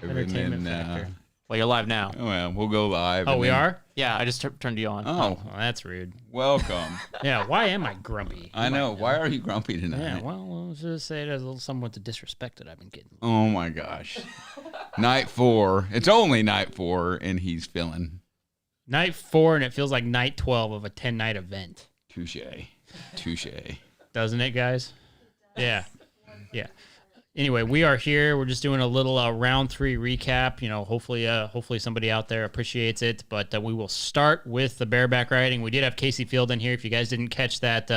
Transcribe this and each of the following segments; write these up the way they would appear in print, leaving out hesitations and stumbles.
Entertainment factor. Well, you're live now. Well, we'll go live. Oh, we are? Yeah, I just turned you on. Oh, Well, that's rude. welcome. Yeah, why am I grumpy? I know. Why are you grumpy tonight? Yeah, well, let's just say it as a little somewhat the disrespect that I've been getting. Oh, my gosh. Night 4. It's only night 4, and he's feeling. Night 4, and it feels like night 12 of a 10-night event. Touche. Doesn't it, guys? Yeah. Yeah. Anyway, we are here. We're just doing a little round 3 recap. You know, hopefully somebody out there appreciates it. But we will start with the bareback riding. We did have Casey Field in here. If you guys didn't catch that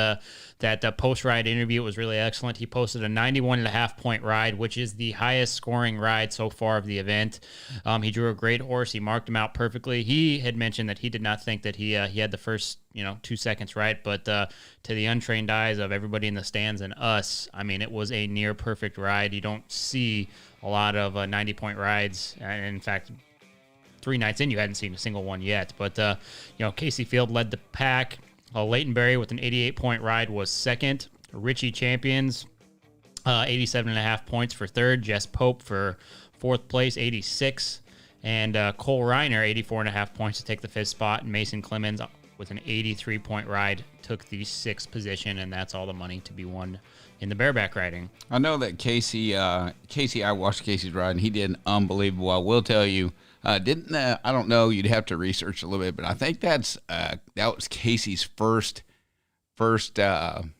post-ride interview, it was really excellent. He posted a 91.5-point ride, which is the highest scoring ride so far of the event. He drew a great horse. He marked him out perfectly. He had mentioned that he did not think that he had the first 2 seconds right, but to the untrained eyes of everybody in the stands and us, I mean, it was a near perfect ride. You don't see a lot of 90-point rides. In fact, 3 nights in, you hadn't seen a single one yet. But Casey Field led the pack. Leighton Berry with an 88-point ride was second. Richie Champions, 87.5 points for third. Jess Pope for fourth place, 86. And Cole Reiner, 84.5 points to take the 5th spot. And Mason Clemens with an 83-point ride took the 6th position, and that's all the money to be won in the bareback riding. I know that Casey, I watched Casey's ride, and he did unbelievable. I will tell you, I don't know, you'd have to research a little bit, but I think that was Casey's first round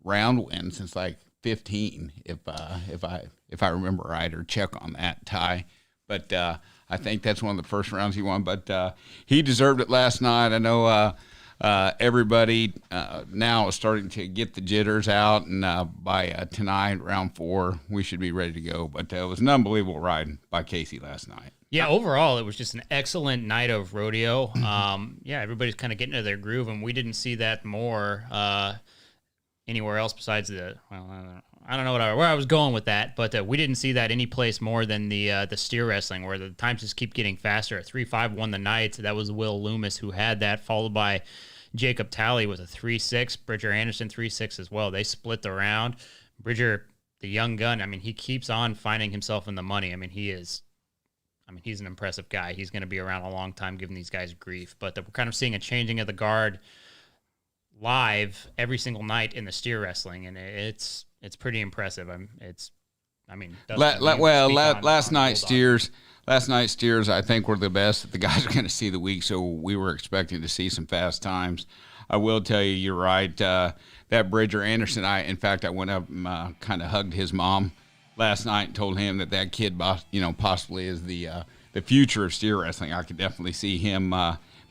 win since like 15, if I remember right, or check on that, Ty. But I think that's one of the first rounds he won. But he deserved it last night. I know everybody now is starting to get the jitters out, and by tonight, round 4, we should be ready to go. But it was an unbelievable ride by Casey last night. Yeah, overall, it was just an excellent night of rodeo. Everybody's kind of getting into their groove, and we didn't see that more anywhere else besides I don't know where I was going with that, but we didn't see that any place more than the steer wrestling, where the times just keep getting faster. 3.5 won the night. That was Will Loomis who had that, followed by Jacob Talley with a 3.6. Bridger Anderson 3.6 as well. They split the round. Bridger, the young gun, I mean, he keeps on finding himself in the money. I mean, he's an impressive guy. He's going to be around a long time giving these guys grief. But we're kind of seeing a changing of the guard live every single night in the steer wrestling, and it's pretty impressive. Last night's steers, I think, were the best that the guys are going to see the week. So we were expecting to see some fast times. I will tell you, you're right. That Bridger Anderson, I went up and kind of hugged his mom last night and told him that kid, possibly is the future of steer wrestling. I could definitely see him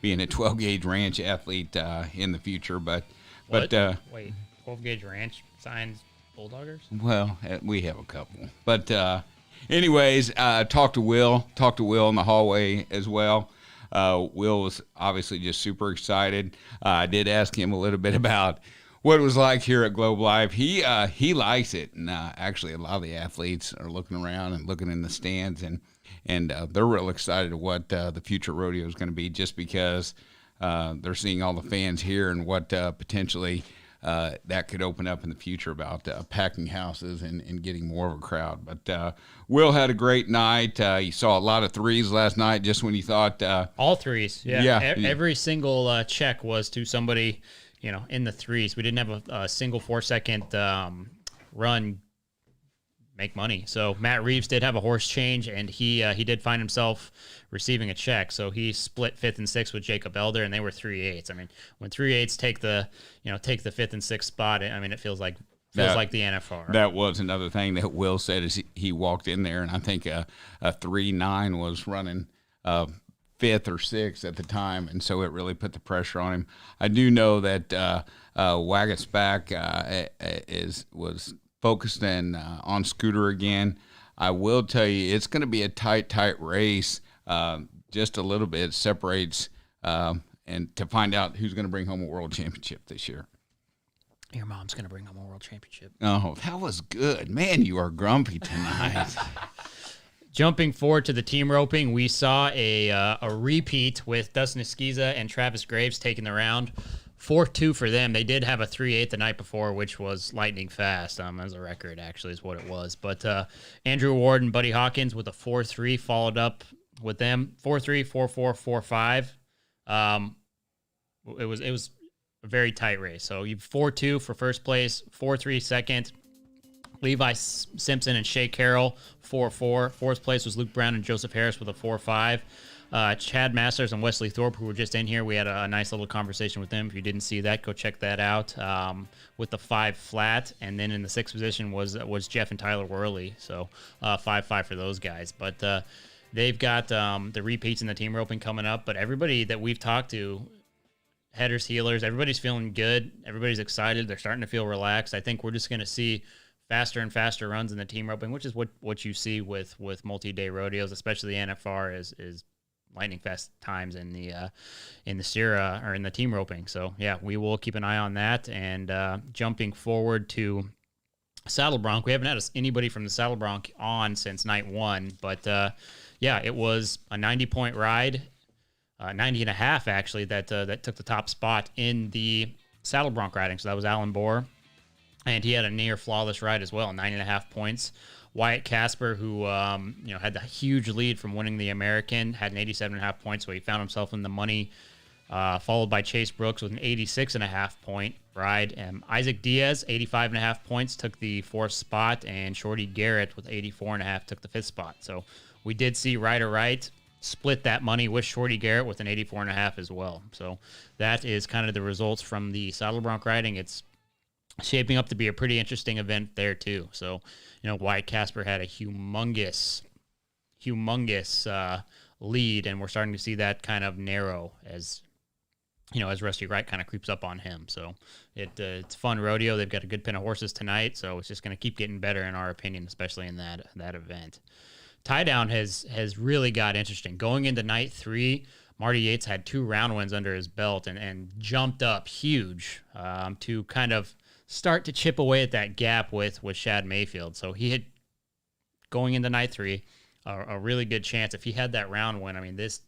being a 12-gauge ranch athlete in the future. But wait, 12-gauge ranch signs Bulldoggers? Well, we have a couple. But anyways, talked to Will in the hallway as well. Will was obviously just super excited. I did ask him a little bit about what it was like here at Globe Live. He likes it, and actually a lot of the athletes are looking around and looking in the stands, and they're real excited at what the future rodeo is going to be, just because they're seeing all the fans here and what potentially that could open up in the future about packing houses and getting more of a crowd. But Will had a great night. You saw a lot of threes last night, just when you thought all threes. Yeah. Every single check was to somebody, in the threes. We didn't have a single 4-second run make money. So Matt Reeves did have a horse change, and he did find himself receiving a check. So he split 5th and 6th with Jacob Elder, and they were 3/8. I mean, when 3/8 take the 5th and 6th spot, I mean, it feels like the NFR. That was another thing that Will said as he walked in there, and I think a 3.9 was running 5th or 6th at the time, and so it really put the pressure on him. I do know that Waggett's back was focused on Scooter again. I will tell you, it's going to be a tight race. Just a little bit separates, and to find out who's going to bring home a world championship this year. Your mom's going to bring home a world championship. Oh, that was good. Man, you are grumpy tonight. Jumping forward to the team roping, we saw a repeat with Dustin Esquiza and Travis Graves taking the round. 4-2 for them. They did have a 3-8 the night before, which was lightning fast. As a record, actually, is what it was. But Andrew Ward and Buddy Hawkins with a 4-3 followed up with them 4-3, 4-4, 4-5. It was a very tight race. So you 4-2 for first place, 4-3 second. Levi Simpson and Shea Carroll 4-4. Fourth place was Luke Brown and Joseph Harris with a 4-5. Chad Masters and Wesley Thorpe, who were just in here, we had a nice little conversation with them. If you didn't see that, go check that out. With the 5 flat, and then in the 6th position was Jeff and Tyler Worley. So 5-5 for those guys. But they've got the repeats in the team roping coming up. But everybody that we've talked to, headers, heelers, everybody's feeling good. Everybody's excited. They're starting to feel relaxed. I think we're just going to see faster and faster runs in the team roping, which is what you see with multi-day rodeos, especially the NFR is lightning fast times in the Sierra or in the team roping. So yeah, we will keep an eye on that. And jumping forward to Saddle Bronc, we haven't had anybody from the Saddle Bronc on since night 1, but yeah, it was a 90-point ride, 90 and a half actually, that took the top spot in the Saddle Bronc riding. So that was Alan Bohr, and he had a near flawless ride as well, 9.5 points. Wyatt Casper, who had the huge lead from winning the American, had an 87.5 points, so he found himself in the money. Followed by Chase Brooks with an 86.5 point ride. Isaac Diaz, 85.5 points, took the 4th spot, and Shorty Garrett with 84.5 took the 5th spot. So we did see Ryder Wright split that money with Shorty Garrett with an 84.5 as well. So that is kind of the results from the Saddle Bronc riding. It's shaping up to be a pretty interesting event there too. So, Wyatt Casper had a humongous lead, and we're starting to see that kind of narrow as Rusty Wright kind of creeps up on him. So it's fun rodeo. They've got a good pin of horses tonight, so it's just going to keep getting better in our opinion, especially in that event. Tie down has really got interesting. Going into night 3, Marty Yates had 2 round wins under his belt and jumped up huge to kind of start to chip away at that gap with Shad Mayfield. So he had, going into night 3, a really good chance. If he had that round win, I mean, this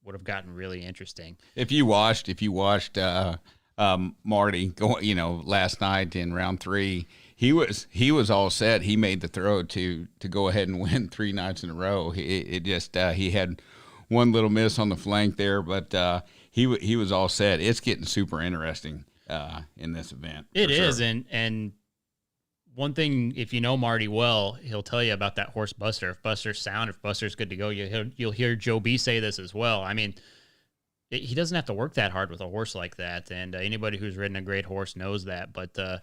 would have gotten really interesting. If you watched Marty last night in round 3, he was all set. He made the throw to go ahead and win 3 nights in a row. He had one little miss on the flank there, but he was all set. It's getting super interesting in this event. It is, and one thing, if you know Marty well, he'll tell you about that horse Buster. If Buster's sound, if Buster's good to go, you'll hear Joe B say this as well. I mean, he doesn't have to work that hard with a horse like that, and anybody who's ridden a great horse knows that. But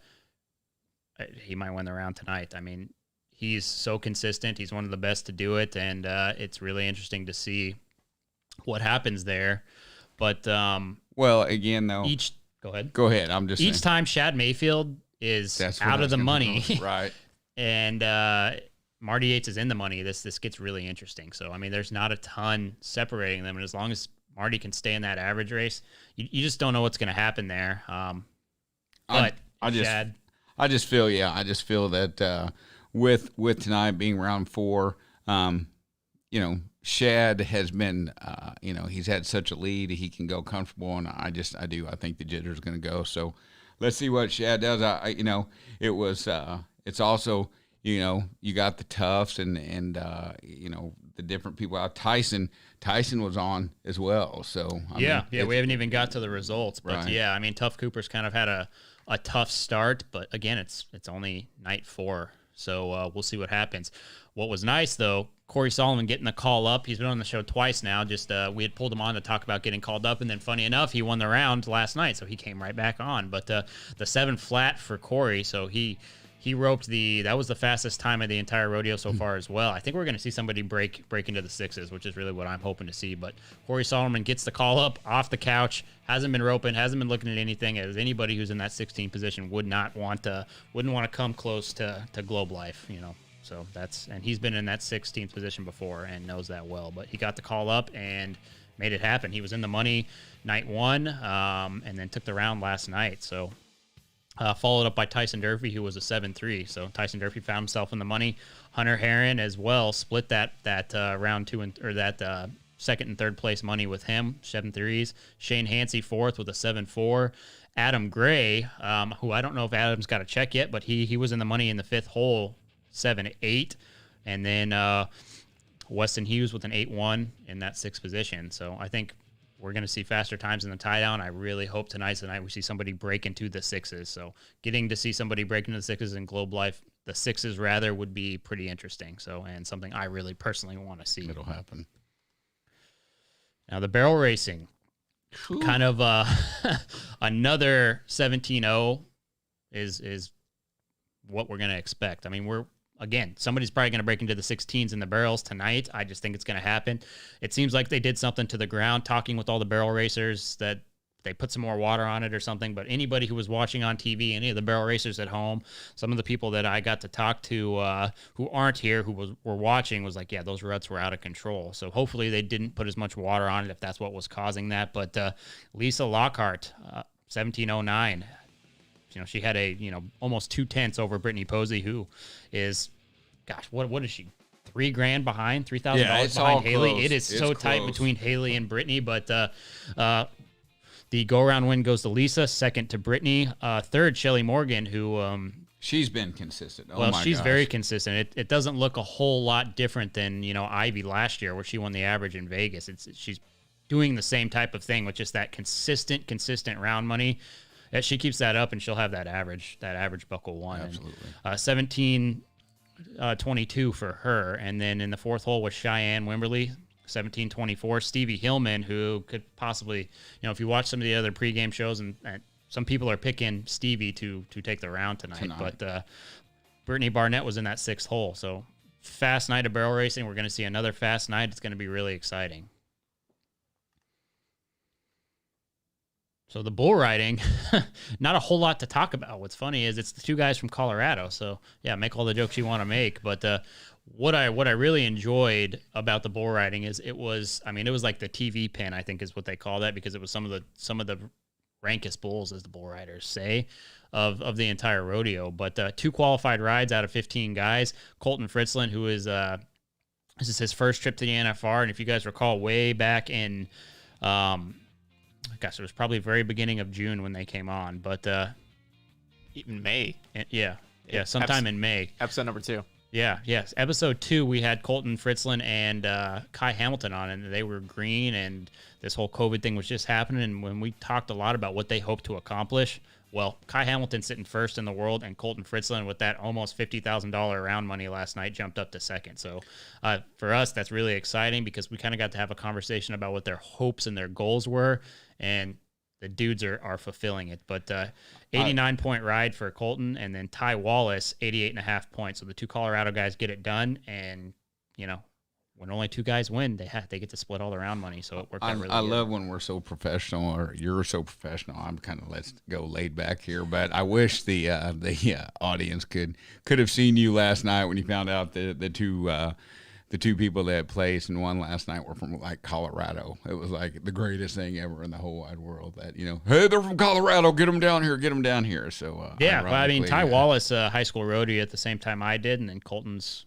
he might win the round tonight. I mean, he's so consistent. He's one of the best to do it, and it's really interesting to see what happens there. But well, again, though, go ahead. I'm just each saying. Time Shad Mayfield is out of the money, right? And Marty Yates is in the money. This gets really interesting. So I mean, there's not a ton separating them, and as long as Marty can stay in that average race, you just don't know what's going to happen there. But I just feel that with tonight being round 4, Shad has been, he's had such a lead, he can go comfortable, and I think the jitter's going to go. So let's see what Shad does. It's also, you got the toughs and the different people out. Tyson was on as well. So we haven't even got to the results, but right. Yeah, I mean, Tough Cooper's kind of had a tough start, but again, it's only night 4. So we'll see what happens. What was nice, though, Corey Solomon getting the call up. He's been on the show twice now. Just we had pulled him on to talk about getting called up, and then funny enough, he won the round last night, so he came right back on. But the 7 flat for Corey, so he roped that was the fastest time of the entire rodeo so far as well. I think we're going to see somebody break into the 6s, which is really what I'm hoping to see. But Corey Solomon gets the call up off the couch, hasn't been roping, hasn't been looking at anything, as anybody who's in that 16 position wouldn't want to come close to Globe Life, So and he's been in that 16th position before and knows that well. But he got the call up and made it happen. He was in the money night 1, and then took the round last night. So followed up by Tyson Durfee, who was a 7-3. So Tyson Durfee found himself in the money. Hunter Heron as well split that round 2 or that second and third place money with him, 7-3s. Shane Hansey fourth with a 7-4. Adam Gray, who I don't know if Adam's got a check yet, but he was in the money in the fifth hole, 7-8. And then Weston Hughes with an 8-1 in that sixth position. So I think we're going to see faster times in the tie down. I really hope tonight's the night we see somebody break into the sixes. So getting to see somebody break into the sixes in Globe Life, the sixes rather, would be pretty interesting. So, and something I really personally want to see. It'll happen. Now the barrel racing, kind of another 17-0 is what we're going to expect. I mean, again, somebody's probably going to break into the 16s in the barrels tonight. I just think it's going to happen. It seems like they did something to the ground, talking with all the barrel racers, that they put some more water on it or something. But anybody who was watching on TV, any of the barrel racers at home, some of the people that I got to talk to who aren't here, who were watching, was like, yeah, those ruts were out of control. So hopefully they didn't put as much water on it if that's what was causing that. But Lisa Lockhart, 1709. She had almost 2/10 over Brittany Posey, who is, gosh, what is she? $3,000 behind, $3,000 behind Haley. Close. It is It's so tight close between Haley and Brittany, but the go-around win goes to Lisa, second to Brittany, third Shelly Morgan, who she's been consistent. She's very consistent. It doesn't look a whole lot different than Ivy last year, where she won the average in Vegas. She's doing the same type of thing with just that consistent round money. She keeps that up, and she'll have that average buckle one. Absolutely. 17-22 for her. And then in the fourth hole was Cheyenne Wimberly, 17-24. Stevie Hillman, who could possibly, if you watch some of the other pregame shows, and some people are picking Stevie to take the round tonight. But Brittany Barnett was in that sixth hole. So fast night of barrel racing. We're going to see another fast night. It's going to be really exciting. So the bull riding, not a whole lot to talk about. What's funny is it's the two guys from Colorado. So yeah, make all the jokes you want to make. But what I really enjoyed about the bull riding is it was like the TV pin, I think is what they call that, because it was some of the rankest bulls, as the bull riders say, of the entire rodeo. But 2 qualified rides out of 15 guys. Colton Fritzland, who is this is his first trip to the NFR, and if you guys recall, way back in gosh, it was probably very beginning of June when they came on, but even May. Sometime in May. Episode number 2. Yes. Episode 2, we had Colton Fritzland and Kai Hamilton on, and they were green, and this whole COVID thing was just happening. And when we talked a lot about what they hope to accomplish, well, Kai Hamilton sitting first in the world, and Colton Fritzland with that almost $50,000 round money last night jumped up to second. So for us, that's really exciting, because we kind of got to have a conversation about what their hopes and their goals were, and the dudes are fulfilling it. But 89-point ride for Colton, and then Ty Wallace, 88.5 points. So the two Colorado guys get it done, and when only 2 guys win, they get to split all the round money. So it worked out really good. I love when we're so professional, or you're so professional. I'm kind of let's go laid back here, but I wish the audience could have seen you last night when you found out the two people that placed and won last night were from like Colorado. It was like the greatest thing ever in the whole wide world. That hey, they're from Colorado. Get them down here. So yeah, well, I mean, Ty Wallace, high school roadie at the same time I did, and then Colton's,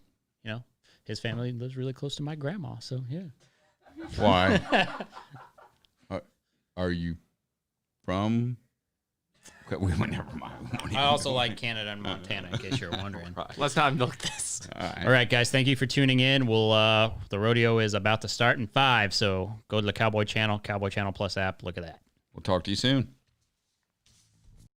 his family lives really close to my grandma. So yeah. Why? Are you from? Never mind. I also like Canada and Montana, in case you're wondering. Let's not milk this. All right, guys. Thank you for tuning in. The rodeo is about to start in 5, so go to the Cowboy Channel Plus app. Look at that. We'll talk to you soon.